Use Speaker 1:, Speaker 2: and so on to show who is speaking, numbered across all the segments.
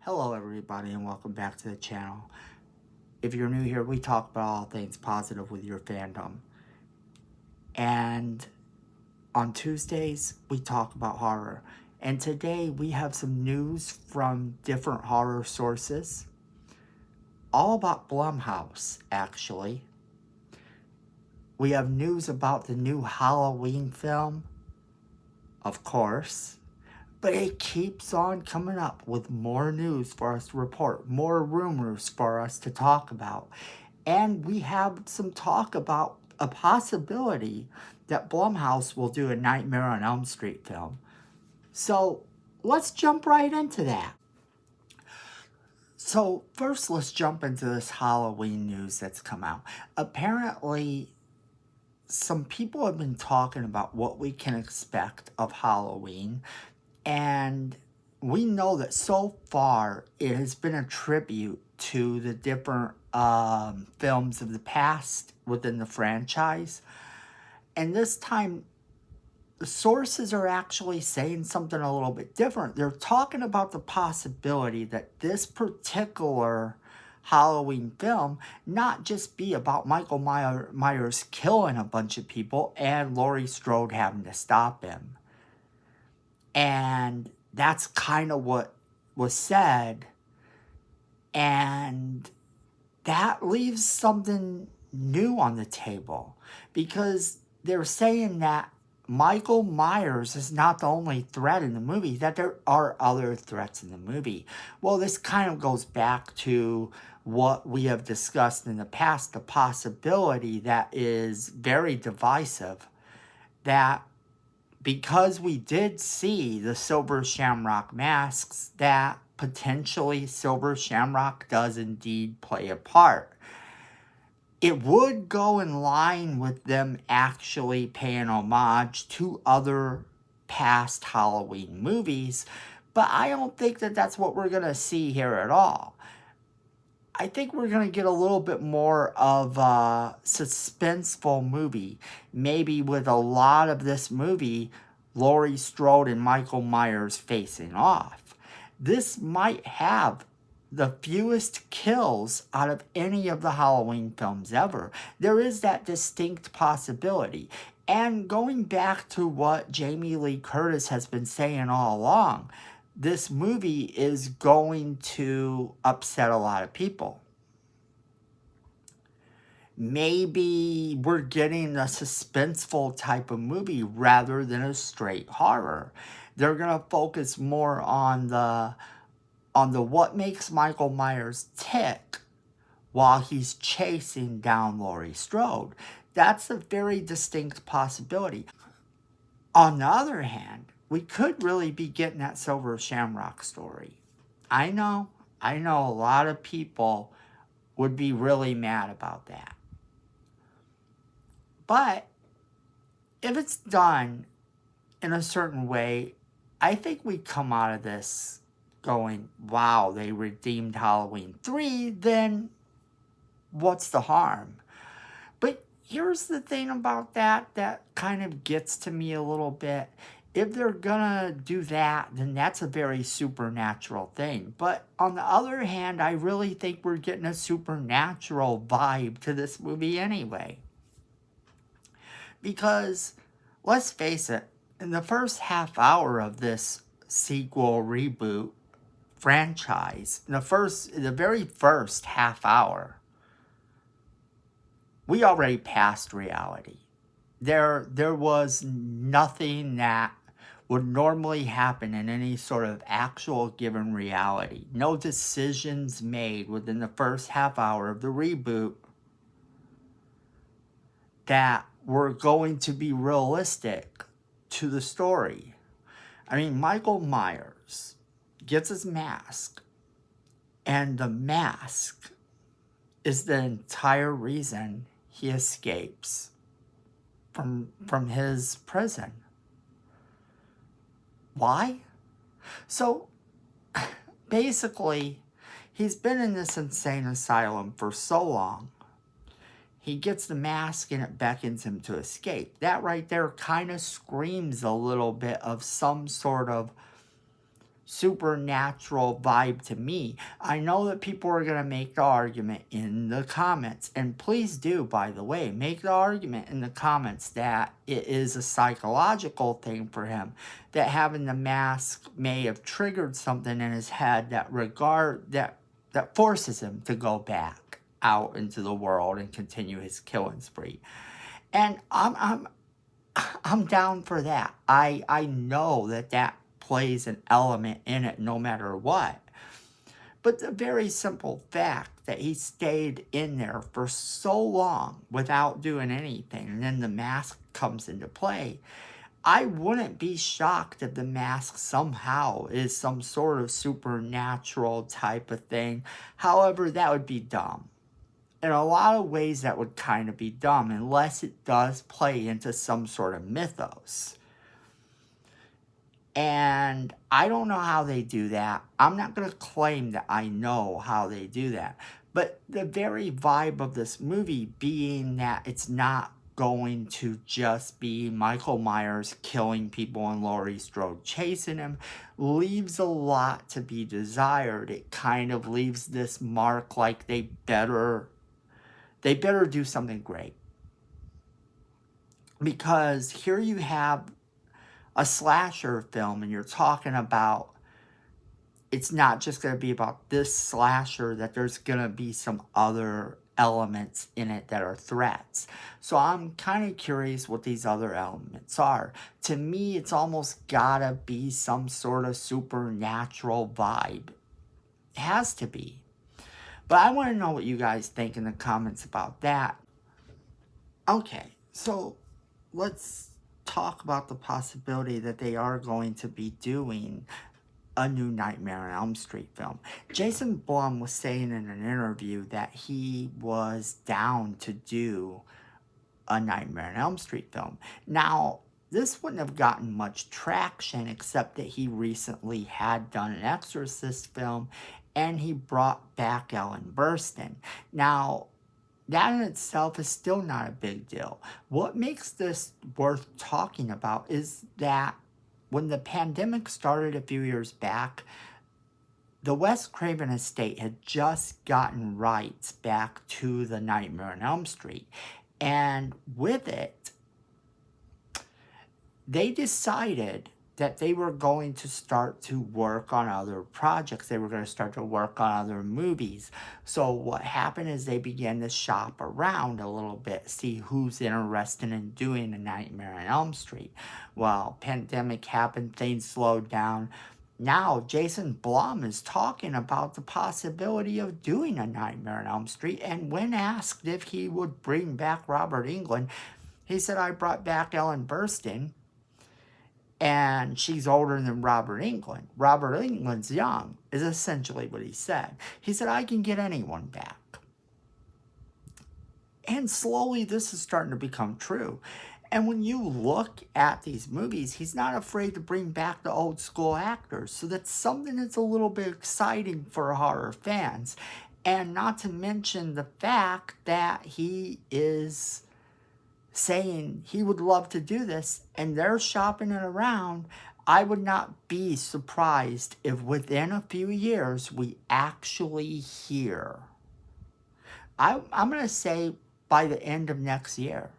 Speaker 1: Hello everybody and welcome back to the channel. If you're new here, we talk about all things positive with your fandom. And on Tuesdays, we talk about horror. And today we have some news from different horror sources. All about Blumhouse, actually. We have news about the new Halloween film, of course. But it keeps on coming up with more news for us to report, more rumors for us to talk about. And we have some talk about a possibility that Blumhouse will do a Nightmare on Elm Street film. So let's jump right into that. So first, let's jump into this Halloween news that's come out. Apparently, some people have been talking about what we can expect of Halloween. And we know that so far it has been a tribute to the different films of the past within the franchise. And this time, the sources are actually saying something a little bit different. They're talking about the possibility that this particular Halloween film not just be about Michael Myers killing a bunch of people and Laurie Strode having to stop him. And that's kind of what was said. And that leaves something new on the table. Because they're saying that Michael Myers is not the only threat in the movie, that there are other threats in the movie. Well, this kind of goes back to what we have discussed in the past, the possibility that is very divisive, that because we did see the Silver Shamrock masks, that potentially Silver Shamrock does indeed play a part. It would go in line with them actually paying homage to other past Halloween movies, but I don't think that that's what we're going to see here at all. I think we're going to get a little bit more of a suspenseful movie. Maybe with a lot of this movie, Laurie Strode and Michael Myers facing off. This might have the fewest kills out of any of the Halloween films ever. There is that distinct possibility. And going back to what Jamie Lee Curtis has been saying all along, this movie is going to upset a lot of people. Maybe we're getting a suspenseful type of movie rather than a straight horror. They're going to focus more on the what makes Michael Myers tick while he's chasing down Laurie Strode. That's a very distinct possibility. On the other hand, we could really be getting that Silver Shamrock story. I know a lot of people would be really mad about that. But if it's done in a certain way, I think we come out of this going, wow, they redeemed Halloween 3, then what's the harm? But here's the thing about that kind of gets to me a little bit. If they're gonna do that, then that's a very supernatural thing. But on the other hand, I really think we're getting a supernatural vibe to this movie anyway. Because, let's face it, in the first half hour of this sequel reboot franchise, the very first half hour, we already passed reality. There was nothing that would normally happen in any sort of actual given reality. No decisions made within the first half hour of the reboot that were going to be realistic to the story. I mean, Michael Myers gets his mask, and the mask is the entire reason he escapes from his prison. Why? So, basically, he's been in this insane asylum for so long. He gets the mask and it beckons him to escape. That right there kind of screams a little bit of some sort of supernatural vibe to me. I know that people are going to make the argument in the comments, and please do, by the way, make the argument in the comments that it is a psychological thing for him, that having the mask may have triggered something in his head that forces him to go back out into the world and continue his killing spree. And I'm down for that. I know that plays an element in it no matter what. But the very simple fact that he stayed in there for so long without doing anything, and then the mask comes into play, I wouldn't be shocked if the mask somehow is some sort of supernatural type of thing. However, that would be dumb. In a lot of ways, that would kind of be dumb unless it does play into some sort of mythos. And I don't know how they do that. I'm not going to claim that I know how they do that. But the very vibe of this movie being that it's not going to just be Michael Myers killing people and Laurie Strode chasing him leaves a lot to be desired. It kind of leaves this mark like they better do something great. Because here you have a slasher film, and you're talking about it's not just going to be about this slasher, that there's going to be some other elements in it that are threats. So I'm kind of curious what these other elements are. To me, it's almost got to be some sort of supernatural vibe. It has to be. But I want to know what you guys think in the comments about that. Okay, so let's talk about the possibility that they are going to be doing a new Nightmare on Elm Street film. Jason Blum was saying in an interview that he was down to do a Nightmare on Elm Street film. Now, this wouldn't have gotten much traction except that he recently had done an Exorcist film and he brought back Ellen Burstyn. Now, that in itself is still not a big deal. What makes this worth talking about is that when the pandemic started a few years back, the Wes Craven estate had just gotten rights back to the Nightmare on Elm Street. And with it, they decided that they were going to start to work on other projects. They were going to start to work on other movies. So what happened is they began to shop around a little bit, see who's interested in doing a Nightmare on Elm Street. Well, pandemic happened, things slowed down. Now, Jason Blum is talking about the possibility of doing a Nightmare on Elm Street. And when asked if he would bring back Robert Englund, he said, I brought back Ellen Burstyn. And she's older than Robert Englund. Robert Englund's young, is essentially what he said. He said, I can get anyone back. And slowly this is starting to become true. And when you look at these movies, he's not afraid to bring back the old school actors. So that's something that's a little bit exciting for horror fans. And not to mention the fact that he is saying he would love to do this, and they're shopping it around. I would not be surprised if within a few years we actually hear. I'm going to say by the end of next year,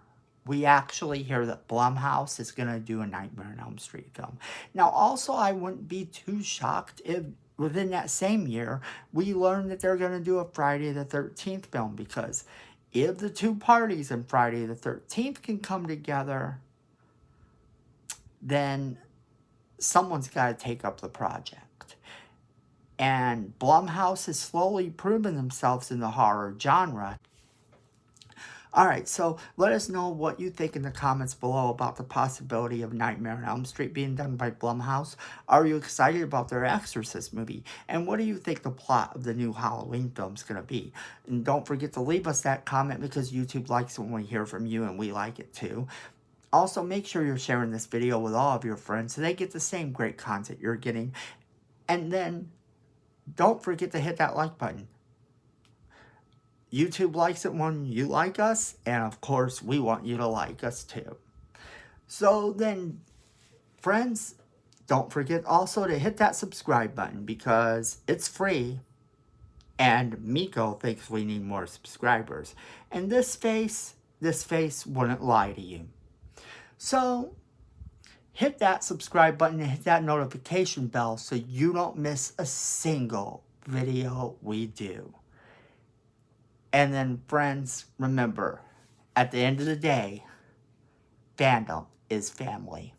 Speaker 1: we actually hear that Blumhouse is going to do a Nightmare on Elm Street film. Now, also, I wouldn't be too shocked if within that same year we learn that they're going to do a Friday the 13th film, because if the two parties in Friday the 13th can come together, then someone's got to take up the project. And Blumhouse has slowly proven themselves in the horror genre. Alright, so let us know what you think in the comments below about the possibility of Nightmare on Elm Street being done by Blumhouse. Are you excited about their Exorcist movie? And what do you think the plot of the new Halloween film is going to be? And don't forget to leave us that comment, because YouTube likes it when we hear from you, and we like it too. Also, make sure you're sharing this video with all of your friends so they get the same great content you're getting. And then, don't forget to hit that like button. YouTube likes it when you like us, and of course, we want you to like us too. So then, friends, Don't forget also to hit that subscribe button because it's free. And Miko thinks we need more subscribers. And this face wouldn't lie to you. So, hit that subscribe button and hit that notification bell so you don't miss a single video we do. And then, friends, remember, at the end of the day, fandom is family.